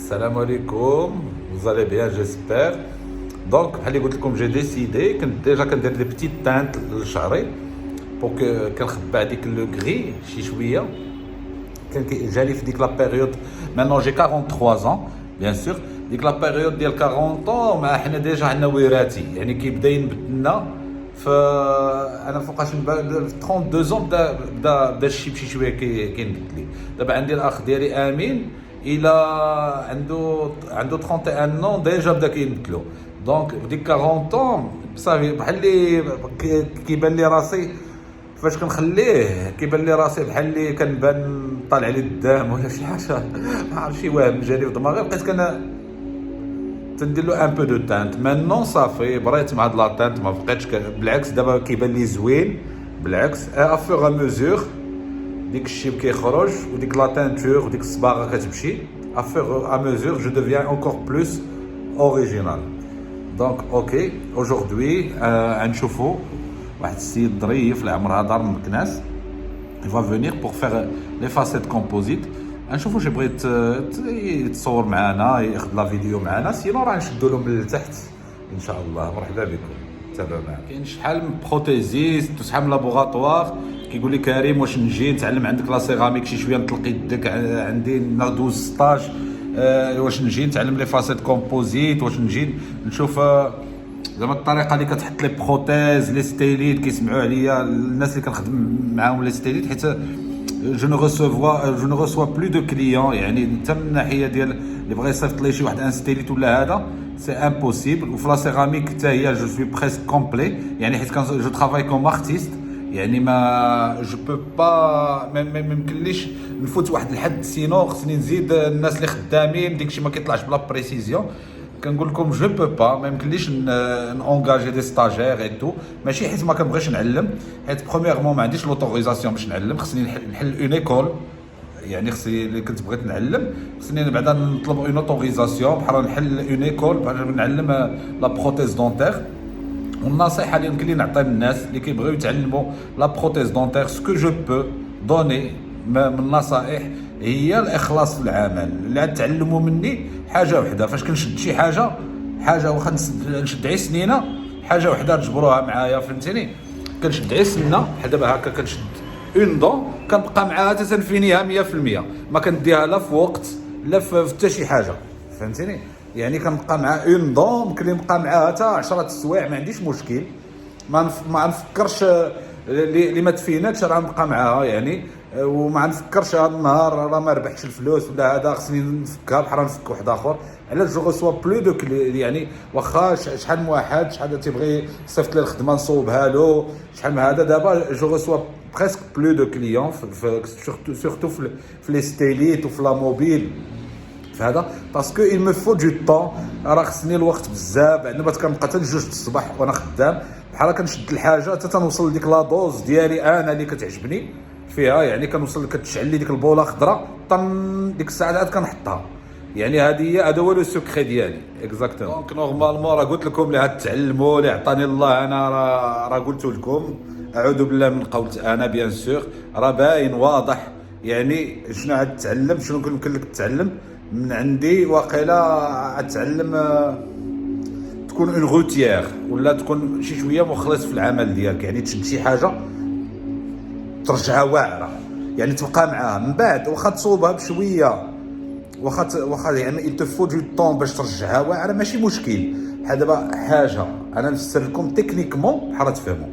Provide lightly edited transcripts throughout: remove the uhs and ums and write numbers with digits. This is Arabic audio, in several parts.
Salam alaikum, vous allez bien j'espère. Donc بحال اللي قلت لكم j'ai décidé كنت ديجا كندير دي بتيت تانت لشعري بور كنخبى هذيك لو غري شي شويه. كان جالي في ديك لا بيريود maintenant j'ai 43 ans bien sûr. ديك لا بيريود ديال 40 ans ما حنا ديجا عندنا وراثي يعني كيبدا ينبت لنا. انا فوقاش في 32 بدا الشيب شي شويه كينبت لي. دابا عندي الاخ ديالي امين الى عنده 31 ans ديجا بدا كينبت له. دونك ديك 40 ans صافي بحال اللي كيبان لي راسي فاش كنخليه كيبان لي راسي بحال اللي كنبان طالع لي الدم ولا شي حاجه ما عرفتش شي وهم جاني في دماغي بقيت تندير له ان بو دو تانت. مانون صافي بريت مع هاد لا تانت ما بقيتش بالعكس دابا كيبان لي زوين بالعكس افور ا ميزور ديك الشيب كيخرج وديك لا تانتور وديك الصباغه كتمشي افور ا ميزور جو ديفيان انكور بلوس اوريجينال. دونك اوكي اجوردي غنشوفوا واحد السيد ظريف اللي عمرها دار من مكناس il va venir pour faire les facettes composite. غنشوفوا شي بغيت يتصور معنا ياخذ لا فيديو معنا سينو راه نشدوا له من التحت ان شاء الله. مرحبا بكم تابعوا معنا. كاين شحال من بروتيزيست وشحال من لابوغاتوار كيقول لي كريم واش نجي نتعلم عندك لا سيراميك شي شويه نطلق يدك عندي ندوز ستاج واش نجي نتعلم لي فاسيت كومبوزيت واش نجي نشوف زعما الطريقه اللي كتحط لي بروتيز لي ستيليت كيسمعوا عليا الناس اللي كنخدم معاهم لي ستيليت حيت جو نو ريسوا بلو دو كليون يعني حتى من الناحيه ديال اللي بغى يصيفط لي شي واحد ان ستيليت ولا هذا سي امبوسيبل. وفي لا سيراميك حتى هي جو سوي بريسك كومبلي يعني حيت جو ترافاي كوم ارتيست يعني ما جو بو با ما يمكنليش نفوت واحد الحد سينو خصني نزيد الناس اللي خدامين داكشي ما كيطلعش بلا بريسيزيون. كنقول لكم جو بو با ما يمكنليش نونغاجي دي ستاجير اي تو ماشي حيت ما كنبغيش نعلم حيت برومييرمون ما عنديش لوتوريزاسيون باش نعلم خصني نحل اون ايكول يعني خصني اللي كنت بغيت نعلم خصني بعدا نطلب اون اوتوريزاسيون بحال نحل اون ايكول بحال نعلم لا بروتيز دونتير. والنصيحه اللي يمكن لي نعطي للناس اللي كيبغيو يتعلموا لا بروتيز دونتير سكو جو بو دوني من النصائح هي الاخلاص في العمل. اللي غتعلموا مني حاجه وحده فاش كنشد شي حاجه واخا نشد عي سنينه حاجه وحده تجبروها معايا فهمتيني. كنشد عي سنه بحال دابا هكا كنشد اون دون كنبقى معاها حتى تنفينيها 100% ما كنديها لا في وقت لا في حتى شي حاجه فهمتيني. يعني كنبقى مع اون دون ممكن نبقى معاها حتى 10 سوايع ما عنديش مشكل ما نفكرش اللي ما تفيناتش راه نبقى معاها يعني وما نفكرش هذا النهار راه ما ربحتش الفلوس ولا هذا خصني نفكها بحال نفك واحد اخر. علاش جو ريسوا بلو دو يعني واخا شحال من واحد شحال تيبغي يصيفط لي الخدمه نصوبها له شحال من هذا دابا جو ريسوا بريسك بلو دو كليون سورتو في لي ستيليت وفي لا موبيل في هذا باسكو il me faut du temps راه خصني الوقت بزاف عندما كنبقى حتى 2 الصباح وانا خدام بحال كنشد الحاجه حتى تنوصل لديك لا دوز ديالي انا اللي كتعجبني فيها يعني كنوصل كتشعل لي ديك البوله خضراء طن ديك الساعه عاد كنحطها يعني هذا هو لو سكري ديالي اكزاكتومون. دونك نورمالمون راه قلت لكم اللي غتعلموا اللي عطاني الله انا راه قلت لكم اعوذ بالله من قولت انا بيان سور راه باين واضح يعني شنو غتعلم شنو يمكن لك تتعلم من عندي. واقيلا غتعلم تكون اون روتيير ولا تكون شي شويه مخلص في العمل ديالك يعني تشد شي حاجه ترجعها واعره يعني تبقى معاها من بعد واخا تصوبها بشويه واخا يعني il te faut du temps باش ترجعها واعره ماشي مشكل. بحال دابا حاجه انا نفسر لكم تكنيكمون بحال تفهموا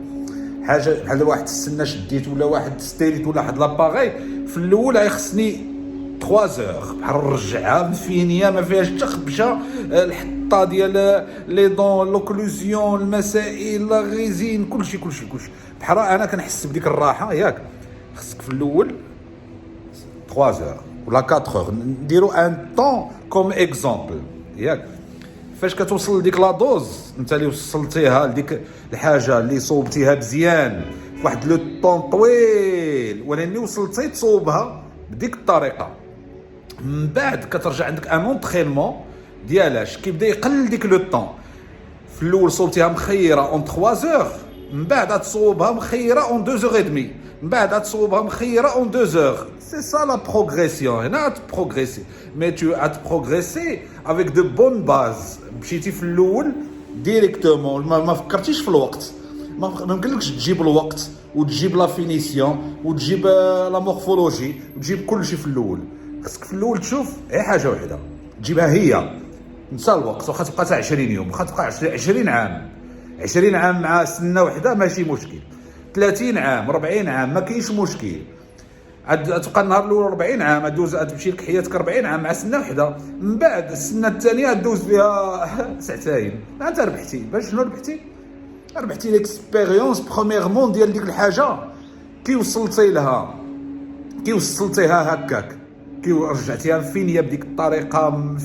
حاجه بحال واحد السنه شديت ولا واحد ستيريت ولا واحد لاباغي في الاول غيخصني 3 زور بحال نرجعها مفينيه ما فيهاش حتى خبشه الحطه ديال لي دون لوكلوزيون المسائل لا غيزين كلشي بحال انا كنحس بديك الراحه ياك. خصك في الاول 3 زور ولا 4 زور نديرو ان طون كوم اكزامبل ياك. فاش كتوصل لديك لا دوز انت اللي وصلتيها لديك الحاجه اللي صوبتيها مزيان واحد لو طون طويل ولكن وصلتي تصوبها بديك الطريقه من بعد كترجع عندك ان اونطرينمون ديالاش كيبدا يقلل ديك لو طون. في الاول صوبتيها مخيره اون 3 زور من بعد تصوبها مخيره اون 2 زور اي دمي من بعد تصوبها مخيره اون 2 heures. سي سا لا بروغريسيون. هنا تبروغريسي مي تو تبروغريسي افيك دو بون باز. مشيتي في الاول ديريكتومون ما فكرتيش في الوقت. ما يمكنلكش تجيب الوقت وتجيب لا فينيسيون وتجيب لا مورفولوجي وتجيب كل شيء في الاول. خصك في الاول تشوف غير حاجه واحده تجيبها هي. نسى الوقت واخا تبقى حتى 20 يوم واخا تبقى 20 عام. 20 عام مع سنه وحده ماشي مشكل. 30 عام 40 عام ما كاينش مشكل. تبقى النهار الاول 40 عام دوز تمشي لك حياتك 40 عام مع سنه وحده. من بعد السنه الثانيه دوز فيها ساعتين. انت ربحتي. باش شنو ربحتي؟ ربحتي ليكسبيريونس برومييرمون ديال ديك الحاجه. كي وصلتي لها كي وصلتيها هكاك كي رجعتيها فين هي بديك الطريقه.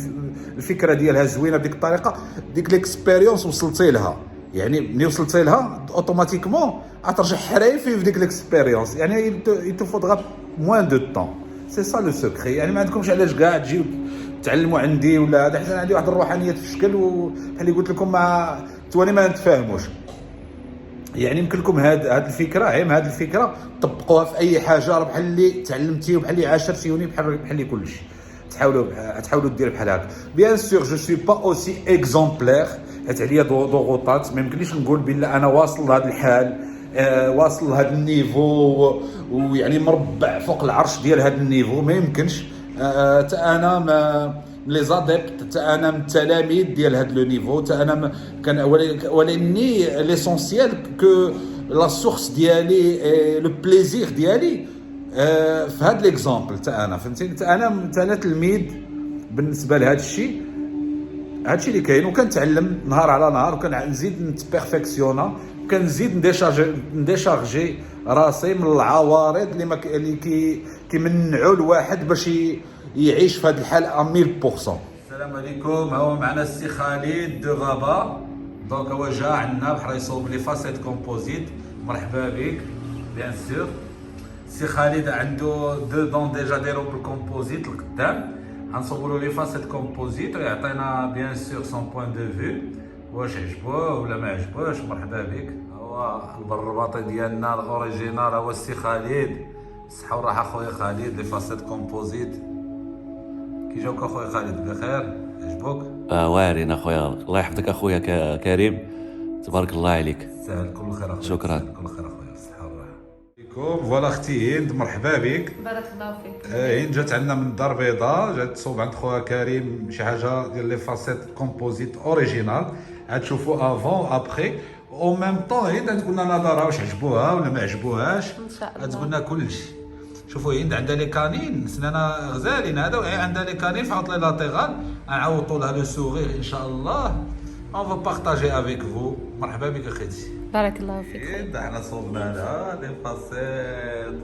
الفكره ديالها زوينه بديك الطريقه. ديك ليكسبيريونس وصلتي لها يعني ملي وصلتي لها اوتوماتيكمون غترجع حريفي في ديك ليكسبيريونس. يعني يتو فودغا موان دو طون. سي سا لو سوكري. يعني ما عندكمش علاش كاع تجيو تعلموا عندي ولا هذا. حيت عندي واحد الروحانيه في الشكل وبحال اللي قلت لكم ما تواني ما نتفاهموش. يعني يمكن لكم هاد الفكره هاد الفكره طبقوها في اي حاجه. راه بحال اللي تعلمتي وبحال اللي عاشرتيوني بحال اللي كلشي. تحاولوا دير بحال هكا. بيان سور جو سوي با اوسي اكزومبلير حيت عليا ضغوطات. ما يمكنليش نقول بلا انا واصل لهذا الحال واصل لهذا النيفو ويعني مربع فوق العرش ديال هذا النيفو. ما يمكنش. تا انا ما لي زاديبت تا انا من التلاميذ ديال هذا لو نيفو. تا انا كان ولاني ليسونسيال كو لا سورس ديالي لو بليزير ديالي في هذا ليكزامبل. تا انا فهمتيني. تا انا تلميذ بالنسبه لهذا الشيء. هادشي اللي كاين وكنتعلم نهار على نهار وكنزيد نتبيرفيكسيونا وكنزيد نديشارجي راسي من العوارض اللي كيمنعوا الواحد باش يعيش في هذا الحال 1000%. السلام عليكم. هو معنا السي خالد دو غابا. دونك هو جا عندنا بحال يصوب لي فاسيت كومبوزيت. مرحبا بك. بيان سور السي خالد عنده 2 دون ديجا دايرو بالكومبوزيت القدام. غنصوبوا لي فاسيت كومبوزيت ويعطينا بيان سور سون بوين دو فيو واش عجبوه ولا ما عجبوش. مرحبا بك. هو البرباطي ديالنا الاوريجينال هو السي خالد. الصحه والراحه خويا خالد. لي فاسيت كومبوزيت كي جاوك اخويا خالد؟ بخير؟ عجبوك؟ واعرين اخويا. الله يحفظك اخويا كريم. تبارك الله عليك. سهل كل خير اخويا. شكرا. كل خير اخويا. الصحه والراحه. فوالا اختي هند مرحبا بك. بارك الله فيك. هند جات عندنا من الدار البيضاء. جات تصوب عند خويا كريم شي حاجه ديال لي فاسيت كومبوزيت اوريجينال. غتشوفوا افون ابخي او ميم طون. هند تقول لنا نظرها واش عجبوها ولا ما عجبوهاش. ان شاء الله تقول لنا كلشي. شوفوا هند عندها لي كانين سنانا غزالين هذا عندها لي كانين في عطلي لاتيغال. نعوضوا لها لو سوغير ان شاء الله. اون فو بارطاجي افيك فو. مرحبا بك اختي. بارك الله فيك. حنا صوبنا لها لي فاسيت.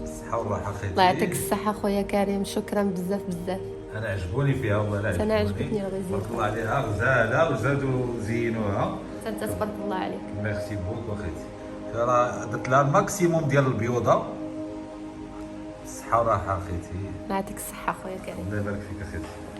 الصحه والراحه اختي. الله يعطيك الصحة خويا كريم. شكرا بزاف بزاف. انا عجبوني فيها والله. انا عجبتني الله تبارك يزيدك. الله عليها غزاله وزادوا زينوها. انت تبارك الله عليك. ميرسي بوك اختي. راه درت لها الماكسيموم ديال البيوضه. الصحه والراحه اختي. الله يعطيك الصحة خويا كريم. الله يبارك فيك اختي.